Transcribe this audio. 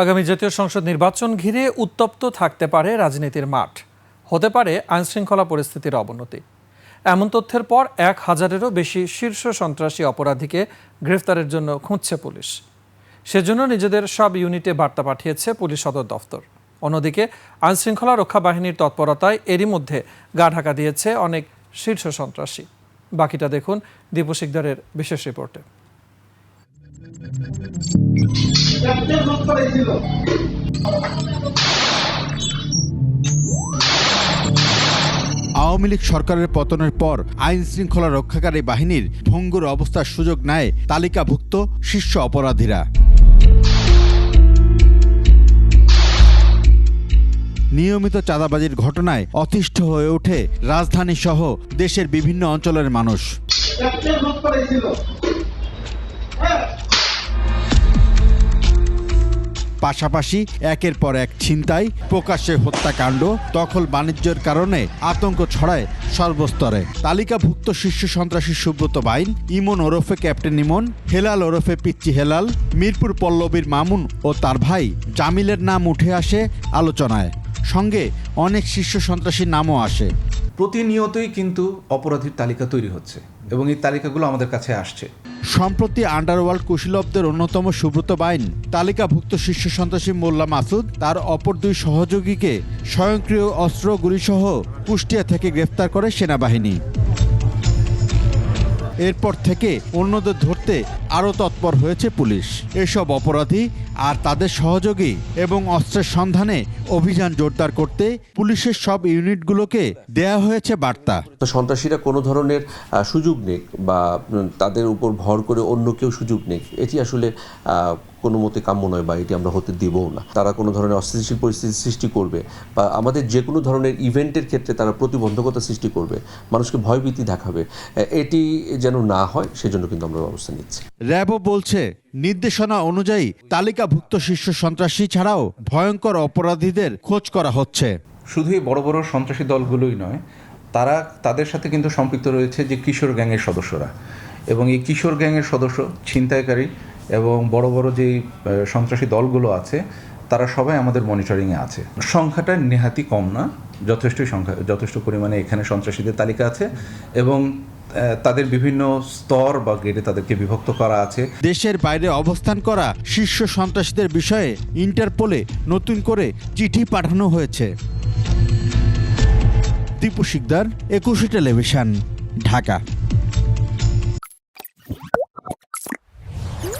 আগামী জাতীয় সংসদ নির্বাচন ঘিরে উত্তপ্ত থাকতে পারে রাজনীতির মাঠ, হতে পারে আইনশৃঙ্খলা পরিস্থিতির অবনতি। এমন তথ্যের পর 1000-এরও বেশি শীর্ষ সন্ত্রাসী অপরাধীকে গ্রেফতারের জন্য খুঁজছে পুলিশ। সেজন্য নিজেদের সব ইউনিটে বার্তা পাঠিয়েছে পুলিশ সদর দফতর। অন্যদিকে আইনশৃঙ্খলা রক্ষা বাহিনীর তৎপরতায় এরই মধ্যে গা ঢাকা দিয়েছে অনেক শীর্ষ সন্ত্রাসী। বাকিটা দেখুন দীপু শিকদারের বিশেষ রিপোর্টে। আওয়ামী লীগ সরকারের পতনের পর আইন শৃঙ্খলা রক্ষাকারী বাহিনীর ভঙ্গুর অবস্থার সুযোগ নেয় তালিকাভুক্ত শীর্ষ অপরাধীরা। নিয়মিত চাঁদাবাজির ঘটনায় অতিষ্ঠ হয়ে ওঠে রাজধানী সহ দেশের বিভিন্ন অঞ্চলের মানুষ। পাশাপাশি একের পর এক ছিনতাই, প্রকাশ্যে হত্যাকাণ্ড, দখল বাণিজ্যের কারণে আতঙ্ক ছড়ায় সর্বস্তরে। তালিকাভুক্ত শীর্ষ সন্ত্রাসী সুব্রত বাইন, ইমন ওরফে ক্যাপ্টেন ইমন, হেলাল ওরফে পিচ্চি হেলাল, মিরপুর পল্লবীর মামুন ও তার ভাই জামিলের নাম উঠে আসে আলোচনায়। সঙ্গে অনেক শীর্ষ সন্ত্রাসীর নামও আসে। প্রতিনিয়তই কিন্তু অপরাধীর তালিকা তৈরি হচ্ছে এবং এই তালিকাগুলো আমাদের কাছে আসছে। সম্প্রতি আন্ডারওয়ার্ল্ড কুশীলবদের অন্যতম সুব্রত বাইন তালিকাভুক্ত শীর্ষ সন্ত্রাসী মোল্লা মাসুদ তার অপর দুই সহযোগীকে স্বয়ংক্রিয় অস্ত্র গুলিসহ কুষ্টিয়া থেকে গ্রেফতার করে সেনাবাহিনী। এরপর থেকে অন্যদের ধরতে আরও তৎপর হয়েছে পুলিশ। এসব অপরাধী আর তাদের সহযোগী এবং অস্ত্রের সন্ধানে অভিযান জোরদার করতে পুলিশের সব ইউনিটগুলোকে দেয়া হয়েছে বার্তা। সন্ত্রাসীরা কোনো ধরনের সুযোগ নেই বা তাদের উপর ভর করে অন্য কেউ সুযোগ নেই, এটি আসলে কোনো মতে কাম্য নয় বা এটি আমরা হতে দেবও না। তারা কোনো ধরনের অস্থিতিশীল পরিস্থিতি সৃষ্টি করবে বা আমাদের যে কোনো ধরনের ইভেন্টের ক্ষেত্রে তারা প্রতিবন্ধকতা সৃষ্টি করবে, মানুষকে ভয়ভীতি দেখাবে, এটি যেন না হয় সেজন্য কিন্তু আমরা ব্যবস্থা নিচ্ছি। র্যাবও বলছে নির্দেশনা অনুযায়ী তালিকাভুক্ত শীর্ষ সন্ত্রাসী ছাড়াও ভয়ঙ্কর অপরাধীদের খোঁজ করা হচ্ছে। শুধু এই বড় বড় সন্ত্রাসী দলগুলোই নয়, তাদের সাথে কিন্তু সম্পৃক্ত রয়েছে যে কিশোর গ্যাংয়ের সদস্যরা, এবং এই কিশোর গ্যাংয়ের সদস্য, ছিনতাইকারী এবং বড় বড় যেই সন্ত্রাসী দলগুলো আছে তারা সবাই আমাদের মনিটরিংয়ে আছে। সংখ্যাটা নেহাতি কম না, যথেষ্ট পরিমাণে এখানে সন্ত্রাসীদের তালিকা আছে এবং তাদের বিভিন্ন স্তর বা গ্রেডে তাদেরকে বিভক্ত করা আছে। দেশের বাইরে অবস্থান করা শীর্ষ সন্ত্রাসীদের বিষয়ে ইন্টারপোলে নতুন করে চিঠি পাঠানো হয়েছে। দীপু শিকদার, 21 টেলিভিশন, ঢাকা।